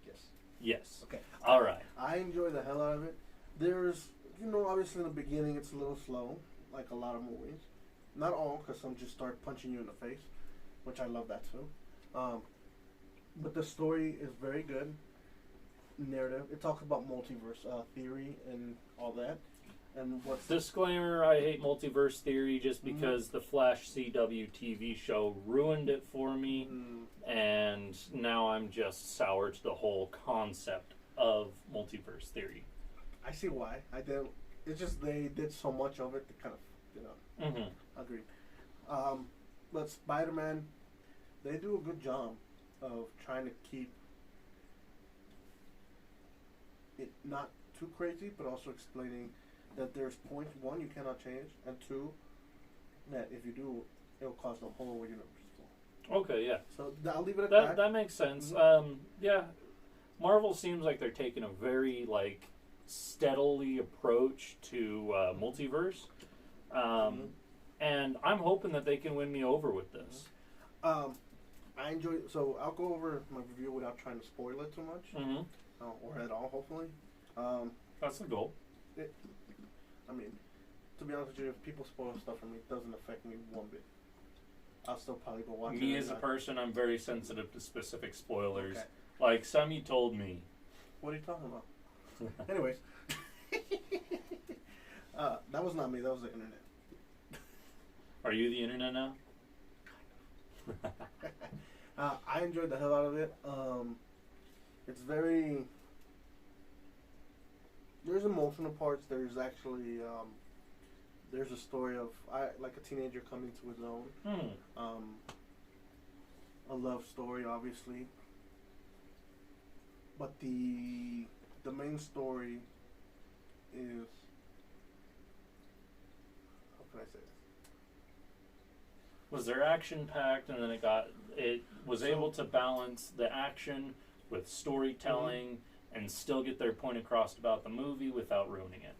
Yes. Yes. Okay. All right. I enjoy the hell out of it. There's, obviously in the beginning it's a little slow, like a lot of movies. Not all, because some just start punching you in the face, which I love that too. But the story is very good. Narrative. It talks about multiverse theory and all that. And what's disclaimer? I hate multiverse theory just because the Flash CW TV show ruined it for me, and now I'm just sour to the whole concept of multiverse theory. I see why. I did. It's just they did so much of it to kind of, agreed. But Spider-Man, they do a good job of trying to keep it not too crazy, but also explaining that there's point 1 you cannot change, and 2 that if you do, it'll cause the whole universe. Okay, yeah. So I'll leave it at that. That makes sense. Yeah, Marvel seems like they're taking a very steadily approach to multiverse, and I'm hoping that they can win me over with this. I enjoy. So I'll go over my review without trying to spoil it too much, or at all. Hopefully, that's the goal. I mean, to be honest with you, if people spoil stuff for me, it doesn't affect me one bit. I'll still probably go watch it. Me as a person, I'm very sensitive to specific spoilers. Okay. Like some you told me. What are you talking about? Anyways, that was not me. That was the internet. Are you the internet now? I enjoyed the hell out of it. It's very. There's emotional parts. There's actually there's a story of like a teenager coming to his own. A love story, obviously. But the main story is, how can I say this? Was there action packed, and then it was able to balance the action with storytelling and still get their point across about the movie without ruining it?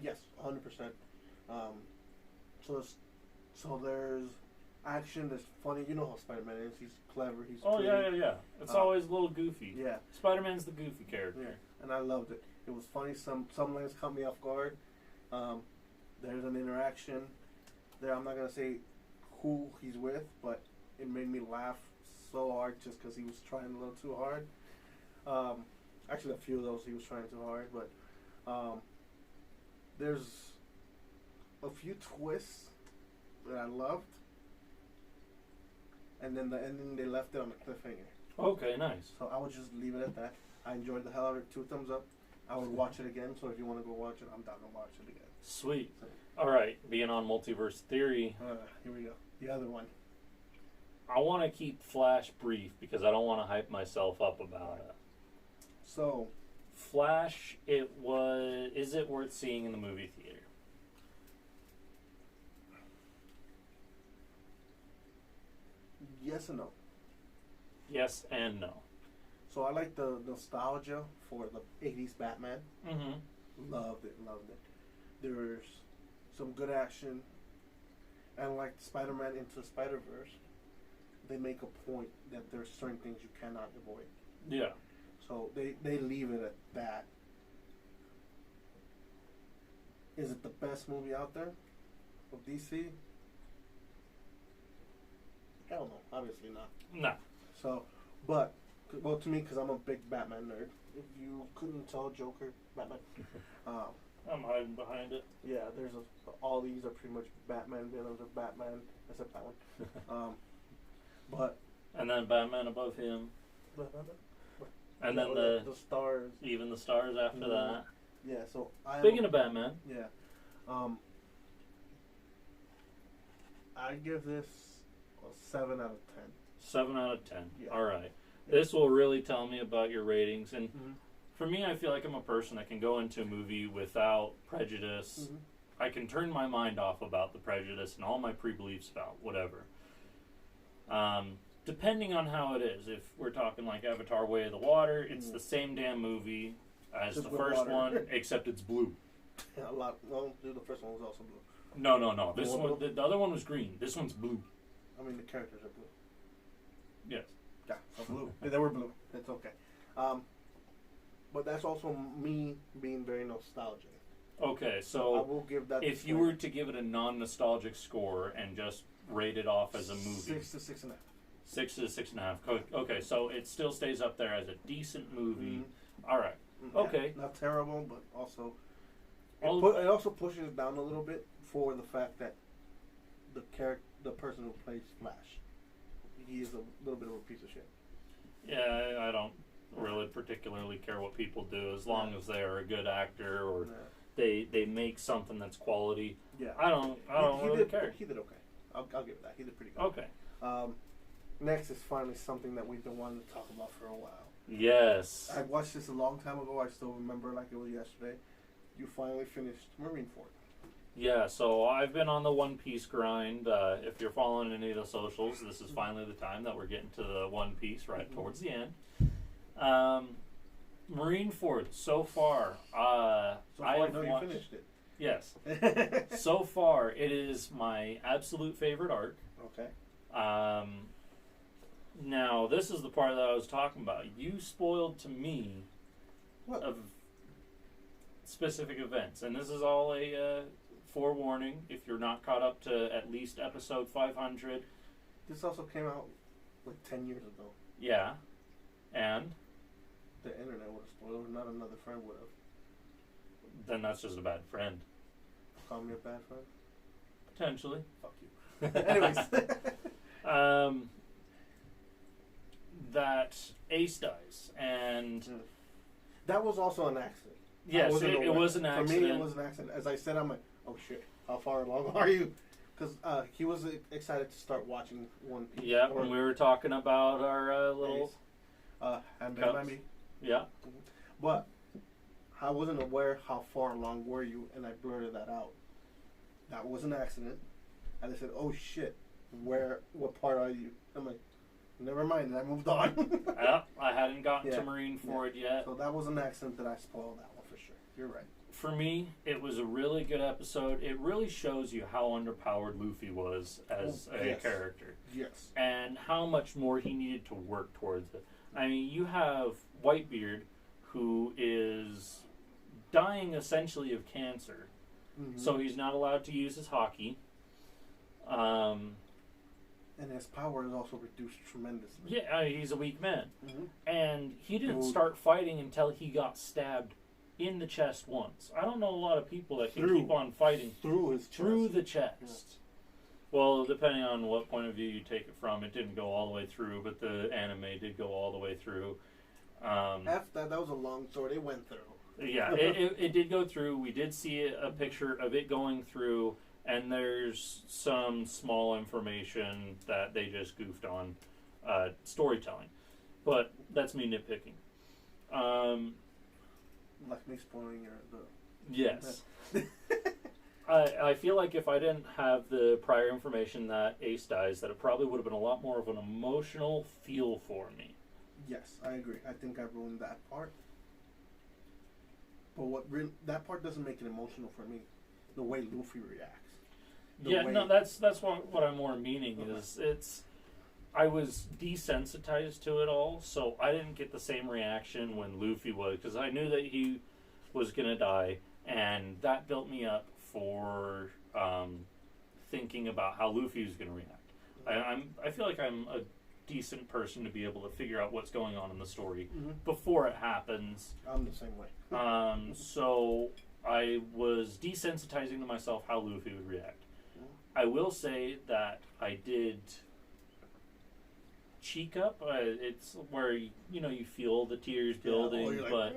Yes, 100%. So there's action. There's funny. You know how Spider-Man is. He's clever. He's yeah. It's always a little goofy. Yeah. Spider-Man's the goofy character. Yeah, and I loved it. It was funny. Some lines caught me off guard. There's an interaction there. I'm not gonna say who he's with, but it made me laugh so hard just because he was trying a little too hard. Actually, a few of those he was trying too hard, but there's a few twists that I loved, and then the ending they left it on a cliffhanger. Okay, nice. So I would just leave it at that. I enjoyed the hell out of it. 2 thumbs up. I would watch it again. So if you want to go watch it, I'm down to watch it again. Sweet. So, All right, being on Multiverse Theory, here we go. The other one. I want to keep Flash brief because I don't want to hype myself up about it. So, Flash, is it worth seeing in the movie theater? yes and no. Yes and no. So I like the nostalgia for the 80s Batman. Mm-hmm. Loved it. There's some good action. And like Spider-Man Into Spider-Verse, they make a point that there's certain things you cannot avoid. Yeah. So they leave it at that. Is it the best movie out there of DC? Hell no, obviously not. No. So, but, well, to me, because I'm a big Batman nerd, if you couldn't tell, Joker, Batman. I'm hiding behind it. Yeah, all these are pretty much Batman villains of Batman, except that one. But. And then Batman above him. And then the stars. Even the stars after that. Yeah, so Speaking of Batman. Yeah. I give this a 7 out of 10. 7 out of 10. Yeah. All right. Yeah. This will really tell me about your ratings. And mm-hmm. for me, I feel like I'm a person that can go into a movie without prejudice. Mm-hmm. I can turn my mind off about the prejudice and all my pre-beliefs about whatever. Depending on how it is. If we're talking like Avatar Way of the Water, it's the same damn movie as Just the first water. one, except it's blue. Yeah, a lot. Well, the first one was also blue. No. This one, the other one was green. This one's blue. I mean, the characters are blue. Yes. Yeah, so blue. They were blue. It's okay. But that's also me being very nostalgic. Okay, I so will give that. if you were to give it a non-nostalgic score and just rate it off as a movie, 6 to 6.5. 6 to 6.5. Okay, so it still stays up there as a decent movie. Mm-hmm. All right. Okay. Yeah, not terrible, but also it also pushes it down a little bit for the fact that the person who plays Flash, he is a little bit of a piece of shit. Yeah, I don't really particularly care what people do as long as they are a good actor or they make something that's quality. Yeah. I don't really care. He did okay. I'll give it that. He did pretty good. Okay. Next is finally something that we've been wanting to talk about for a while. Yes. I watched this a long time ago. I still remember like it was yesterday. You finally finished Marineford. Yeah, so I've been on the One Piece grind. If you're following any of the socials, this is finally the time that we're getting to the One Piece right towards the end. Marineford, so far, I have you watched, finished it. Yes. So far, it is my absolute favorite arc. Okay. Now, this is the part that I was talking about. You spoiled to me of specific events, and this is all a forewarning. If you're not caught up to at least episode 500, This also came out like 10 years ago. yeah, and The internet would have spoiled it, not another friend would have. then that's just a bad friend, Call me a bad friend? potentially. Fuck you. Anyways. That Ace dies, and that was also an accident. yes, it was an accident. For me, it was an accident. As I said, I'm like, oh shit, how far along are you? Because he was excited to start watching One Piece. Yeah, when we were talking about our little and cups. by me. Yeah. But I wasn't aware how far along were you, and I blurted that out. That was an accident. And I said, oh shit, what part are you? I'm like, never mind, and I moved on. Yeah, I hadn't gotten to Marineford yet. So that was an accident that I spoiled that one for sure. You're right. For me, it was a really good episode. It really shows you how underpowered Luffy was as a character. Yes. And how much more he needed to work towards it. I mean, you have Whitebeard, who is dying essentially of cancer. Mm-hmm. So he's not allowed to use his hockey. And his power is also reduced tremendously. Yeah, he's a weak man. Mm-hmm. And he didn't start fighting until he got stabbed in the chest once. I don't know a lot of people that can keep on fighting through the chest. Yeah. Well, depending on what point of view you take it from, it didn't go all the way through, but the anime did go all the way through. After that was a long sword. It went through. Yeah, it did go through. We did see a picture of it going through, and there's some small information that they just goofed on storytelling. But that's me nitpicking. Like me spoiling the... Yes. I feel like if I didn't have the prior information that Ace dies, that it probably would have been a lot more of an emotional feel for me. Yes, I agree. I think I ruined that part. But that part doesn't make it emotional for me. The way Luffy reacts. That's what I'm more meaning is I was desensitized to it all, so I didn't get the same reaction when Luffy was, because I knew that he was gonna die, and that built me up for thinking about how Luffy was gonna react. I feel like I'm a decent person to be able to figure out what's going on in the story before it happens. I'm the same way. So I was desensitizing to myself how Luffy would react. I will say that I did cheek up. It's where you feel the tears building, but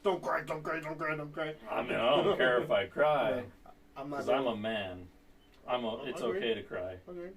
don't cry, don't cry, don't cry, don't cry. I mean, I don't care if I cry I'm not. because I'm a man. It's okay to cry. Okay.